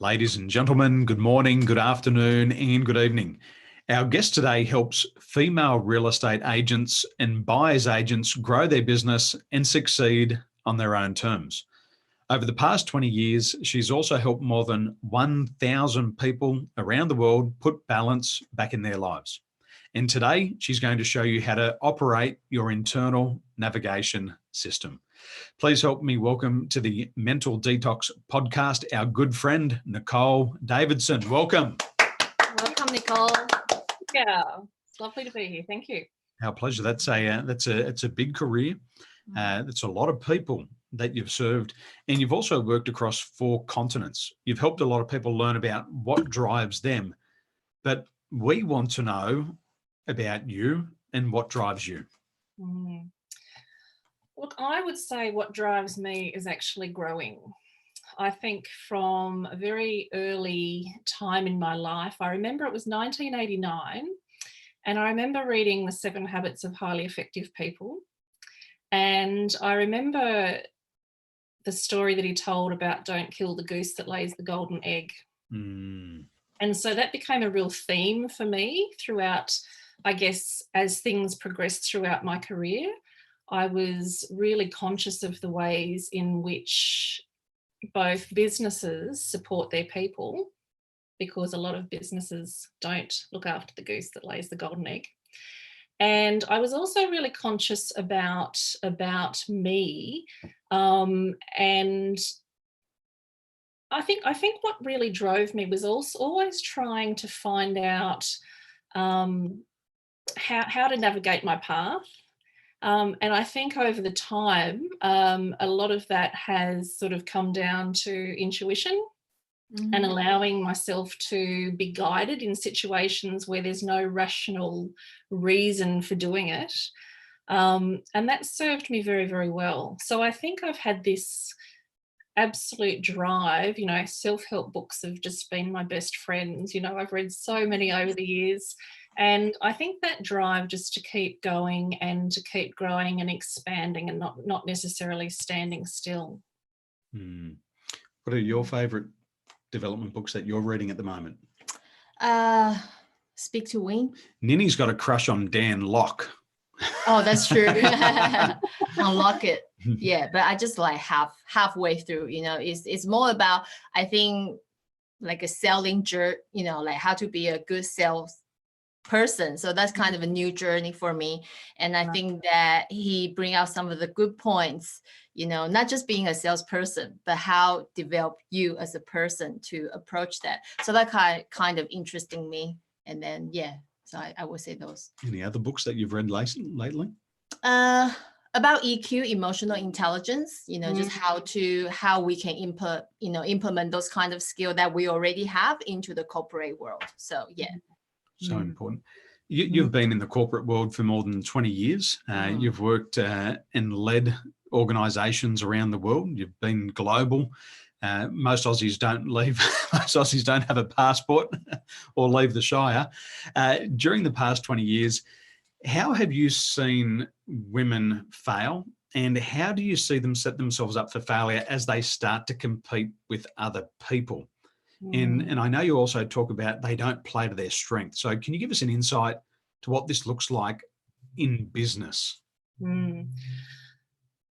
Ladies and gentlemen, good morning, good afternoon, and good evening. Our guest today helps female real estate agents and buyer's agents grow their business and succeed on their own terms. Over the past 20 years, she's also helped more than 1,000 people around the world put balance back in their lives. And today, she's going to show you how to operate your internal navigation system. Please help me welcome to the Mental Detox podcast, our good friend, Nicole Davidson. Welcome. Welcome, Nicole. Yeah, it's lovely to be here. Thank you. Our pleasure. It's a big career. It's a lot of people that you've served, and you've also worked across 4 continents. You've helped a lot of people learn about what drives them, but we want to know about you and what drives you. Look, I would say what drives me is actually growing. I think from a very early time in my life, I remember it was 1989, and I remember reading The 7 Habits of Highly Effective People. And I remember the story that he told about don't kill the goose that lays the golden egg. And so that became a real theme for me throughout, I guess, as things progressed throughout my career. I was really conscious of the ways in which both businesses support their people, because a lot of businesses don't look after the goose that lays the golden egg. And I was also really conscious about me. And I think what really drove me was also always trying to find out how to navigate my path. And I think over the time, a lot of that has sort of come down to intuition and allowing myself to be guided in situations where there's no rational reason for doing it. And that served me very, very well. So I think I've had this absolute drive. Self-help books have just been my best friends. I've read so many over the years. And I think that drive just to keep going and to keep growing and expanding and not necessarily standing still. What are your favourite development books that you're reading at the moment? Speak to Win. Ninny's got a crush on Dan Locke. Oh, that's true. Unlock it. Yeah, but I just like halfway through, it's more about, I think, like a selling journey, like how to be a good sales person. So that's kind of a new journey for me. And I think that he bring out some of the good points, not just being a salesperson, but how develop you as a person to approach that. So that kind of interesting me. And then, so I would say those. Any other books that you've read lately? About EQ, emotional intelligence, just how we can implement those kind of skills that we already have into the corporate world. So, So important. You've been in the corporate world for more than 20 years. You've worked and led organisations around the world. You've been global. Most Aussies don't leave. Most Aussies don't have a passport or leave the Shire. During the past 20 years, how have you seen women fail, and how do you see them set themselves up for failure as they start to compete with other people? And I know you also talk about they don't play to their strength. So can you give us an insight to what this looks like in business?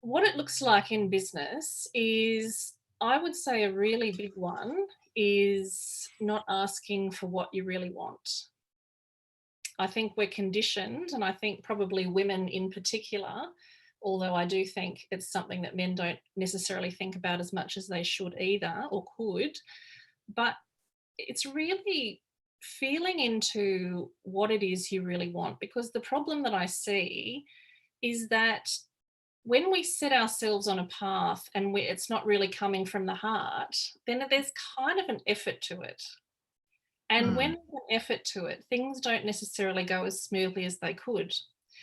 What it looks like in business is, I would say a really big one is not asking for what you really want. I think we're conditioned, and I think probably women in particular, although I do think it's something that men don't necessarily think about as much as they should either or could, but it's really feeling into what it is you really want. Because the problem that I see is that when we set ourselves on a path and it's not really coming from the heart, then there's kind of an effort to it. And when there's an effort to it, things don't necessarily go as smoothly as they could.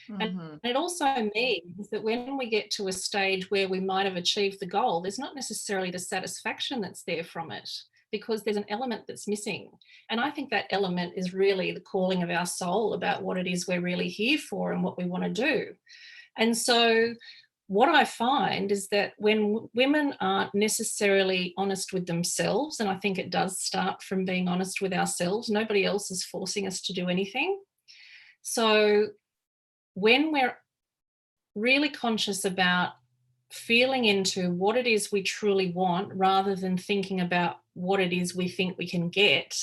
And it also means that when we get to a stage where we might have achieved the goal, there's not necessarily the satisfaction that's there from it, because there's an element that's missing. And I think that element is really the calling of our soul about what it is we're really here for and what we want to do. And so what I find is that when women aren't necessarily honest with themselves, and I think it does start from being honest with ourselves, nobody else is forcing us to do anything. So when we're really conscious about feeling into what it is we truly want rather than thinking about what it is we think we can get,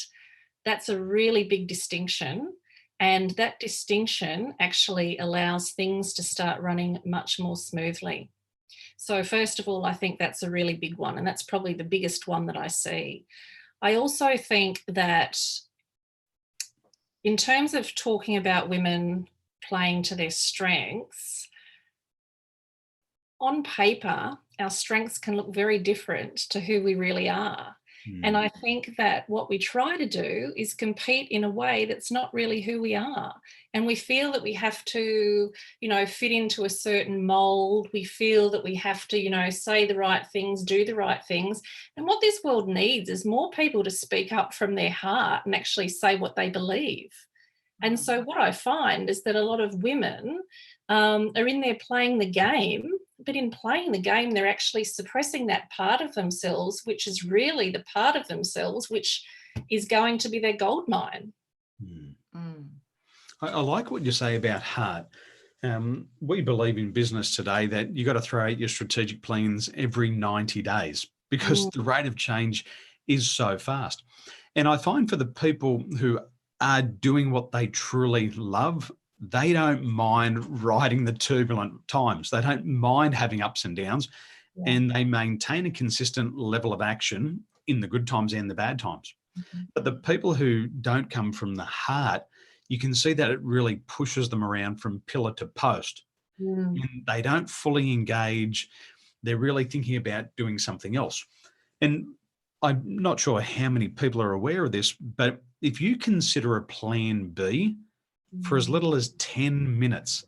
that's a really big distinction. And that distinction actually allows things to start running much more smoothly. So first of all, I think that's a really big one, and that's probably the biggest one that I see. I also think that in terms of talking about women playing to their strengths, on paper, our strengths can look very different to who we really are. And I think that what we try to do is compete in a way that's not really who we are. And we feel that we have to, fit into a certain mold. We feel that we have to, say the right things, do the right things. And what this world needs is more people to speak up from their heart and actually say what they believe. And so what I find is that a lot of women are in there playing the game, but in playing the game, they're actually suppressing that part of themselves, which is really the part of themselves which is going to be their gold mine. I like what you say about heart. We believe in business today that you got to throw out your strategic plans every 90 days because the rate of change is so fast. And I find for the people who are doing what they truly love, they don't mind riding the turbulent times. They don't mind having ups and downs, and they maintain a consistent level of action in the good times and the bad times. But the people who don't come from the heart, you can see that it really pushes them around from pillar to post. And they don't fully engage. They're really thinking about doing something else. And I'm not sure how many people are aware of this, but if you consider a plan B, for as little as 10 minutes,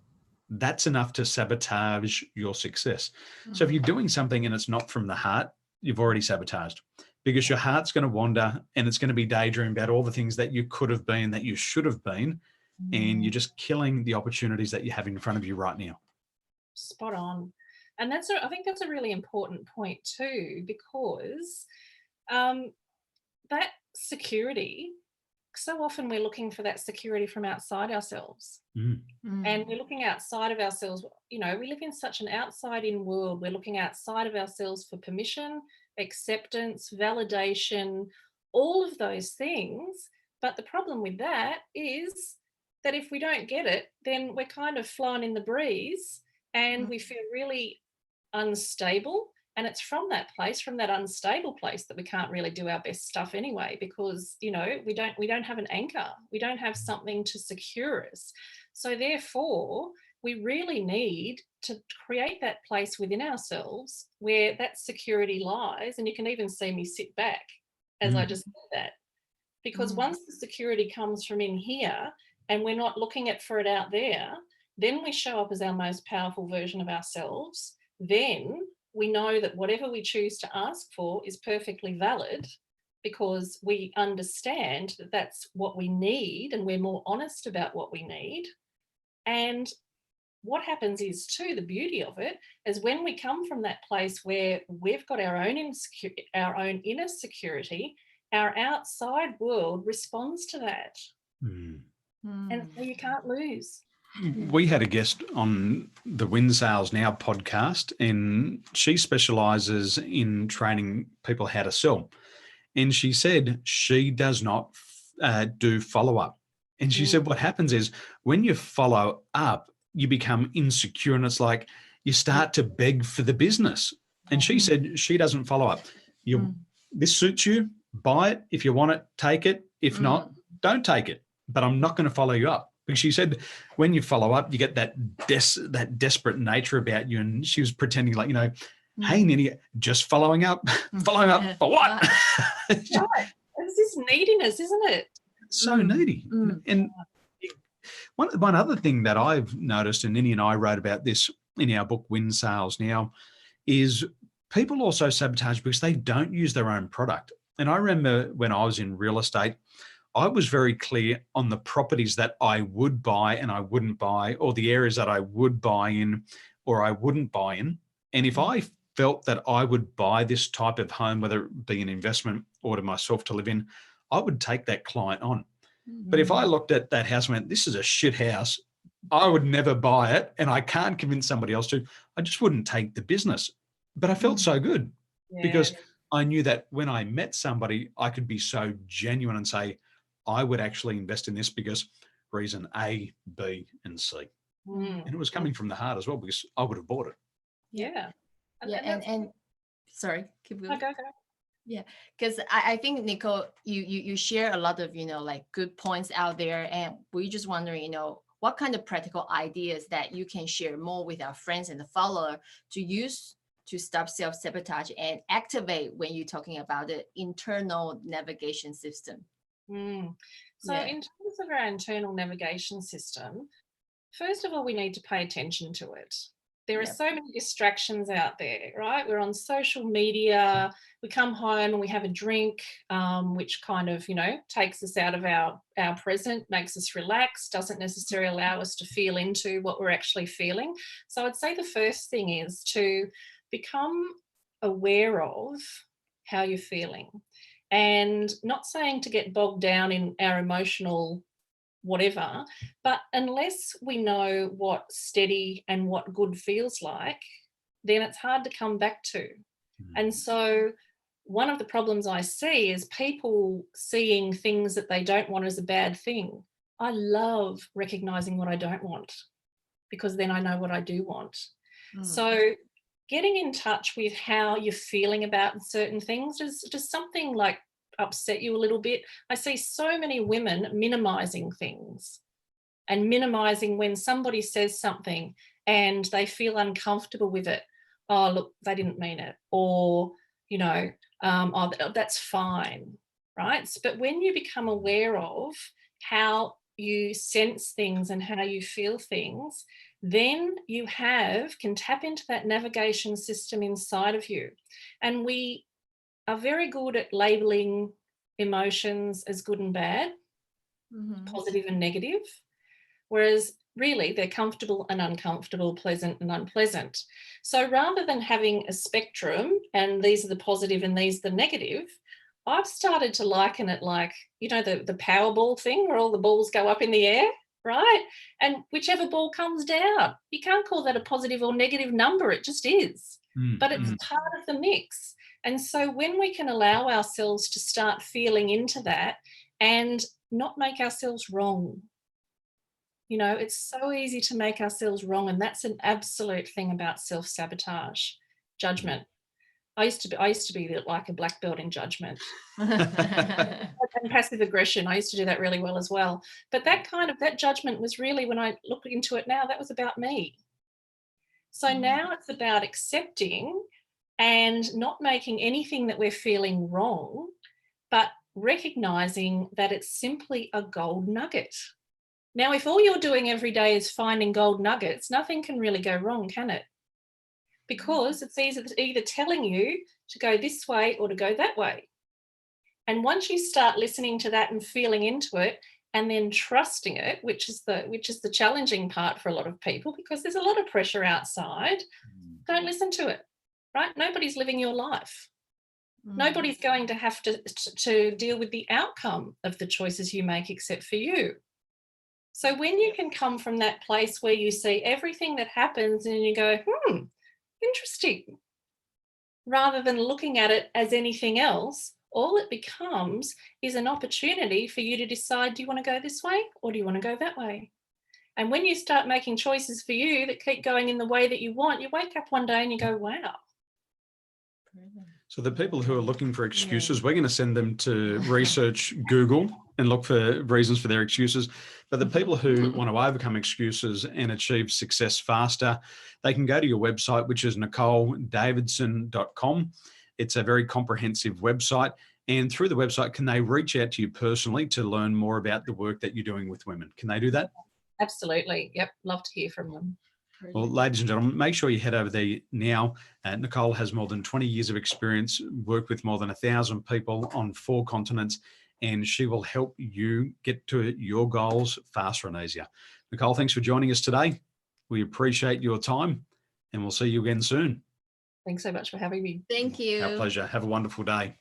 that's enough to sabotage your success. So if you're doing something and it's not from the heart, you've already sabotaged, because your heart's going to wander and it's going to be daydreaming about all the things that you could have been, that you should have been, and you're just killing the opportunities that you have in front of you right now. Spot on. And I think that's a really important point too, because that security, so often we're looking for that security from outside ourselves. And we're looking outside of ourselves. We live in such an outside-in world. We're looking outside of ourselves for permission, acceptance, validation, all of those things. But the problem with that is that if we don't get it, then we're kind of flying in the breeze and we feel really unstable. And it's from that unstable place that we can't really do our best stuff anyway, because, we don't have an anchor. We don't have something to secure us. So therefore, we really need to create that place within ourselves where that security lies. And you can even see me sit back as I just said that, because once the security comes from in here and we're not looking for it out there, then we show up as our most powerful version of ourselves. Then we know that whatever we choose to ask for is perfectly valid, because we understand that that's what we need and we're more honest about what we need. And what happens is, too, the beauty of it is when we come from that place where we've got our own inner security, our outside world responds to that. And so you can't lose. We had a guest on the Win Sales Now podcast, and she specializes in training people how to sell. And she said she does not do follow-up. And she said what happens is when you follow up, you become insecure, and it's like you start to beg for the business. And she said she doesn't follow up. This suits you, buy it. If you want it, take it. If not, don't take it. But I'm not going to follow you up. Because she said when you follow up, you get that desperate nature about you. And she was pretending like, hey, Nini, just following up. Following up for what? Right. It's this neediness, isn't it? So needy. And one other thing that I've noticed, and Nini and I wrote about this in our book, Win Sales Now, is people also sabotage because they don't use their own product. And I remember when I was in real estate, I was very clear on the properties that I would buy and I wouldn't buy, or the areas that I would buy in or I wouldn't buy in. And if I felt that I would buy this type of home, whether it be an investment or to myself to live in, I would take that client on. But if I looked at that house and went, this is a shit house, I would never buy it, and I can't convince somebody else to, I just wouldn't take the business. But I felt so good because I knew that when I met somebody, I could be so genuine and say, I would actually invest in this because reason A, B, and C. And it was coming from the heart as well, because I would have bought it. Yeah. And sorry, keep going. Go. Yeah, because I think, Nicole, you share a lot of, like good points out there. And we're just wondering, what kind of practical ideas that you can share more with our friends and the follower to use to stop self-sabotage and activate when you're talking about the internal navigation system. So in terms of our internal navigation system, first of all, we need to pay attention to it. There are so many distractions out there, right? We're on social media, we come home and we have a drink, which kind of, takes us out of our present, makes us relax, doesn't necessarily allow us to feel into what we're actually feeling. So I'd say the first thing is to become aware of how you're feeling, and not saying to get bogged down in our emotional whatever, but unless we know what steady and what good feels like, then it's hard to come back to. And so one of the problems I see is people seeing things that they don't want as a bad thing. I love recognizing what I don't want, because then I know what I do want. So getting in touch with how you're feeling about certain things, does something like upset you a little bit? I see so many women minimizing things and minimizing when somebody says something and they feel uncomfortable with it. Oh, look, they didn't mean it. Or, oh, that's fine, right? But when you become aware of how you sense things and how you feel things, then you can tap into that navigation system inside of you. And we are very good at labeling emotions as good and bad, positive and negative, whereas really they're comfortable and uncomfortable, pleasant and unpleasant. So rather than having a spectrum and these are the positive and these are the negative, I've started to liken it like, the Powerball thing where all the balls go up in the air, right? And whichever ball comes down, you can't call that a positive or negative number, it just is. But it's part of the mix. And so when we can allow ourselves to start feeling into that and not make ourselves wrong, it's so easy to make ourselves wrong. And that's an absolute thing about self-sabotage, judgment. I used to be like a black belt in judgment. And passive aggression, I used to do that really well as well. But that judgment was really, when I look into it now, that was about me. So now it's about accepting and not making anything that we're feeling wrong, but recognizing that it's simply a gold nugget. Now, if all you're doing every day is finding gold nuggets, nothing can really go wrong, can it? Because it's either telling you to go this way or to go that way. And once you start listening to that and feeling into it and then trusting it, which is the challenging part for a lot of people, because there's a lot of pressure outside, don't listen to it. Right? Nobody's living your life. Nobody's going to have to deal with the outcome of the choices you make except for you. So when you can come from that place where you see everything that happens and you go, interesting, rather than looking at it as anything else, all it becomes is an opportunity for you to decide, do you want to go this way or do you want to go that way? And when you start making choices for you that keep going in the way that you want, you wake up one day and you go, wow. So the people who are looking for excuses, we're going to send them to research Google and look for reasons for their excuses. But the people who want to overcome excuses and achieve success faster, they can go to your website, which is NicoleDavidson.com. It's a very comprehensive website. And through the website, can they reach out to you personally to learn more about the work that you're doing with women? Can they do that? Absolutely. Yep. Love to hear from them. Well, ladies and gentlemen, make sure you head over there now. Nicole has more than 20 years of experience, worked with more than 1,000 people on 4 continents, and she will help you get to your goals faster and easier. Nicole, thanks for joining us today. We appreciate your time. and we'll see you again soon. Thanks so much for having me. Thank you. Our pleasure. Have a wonderful day.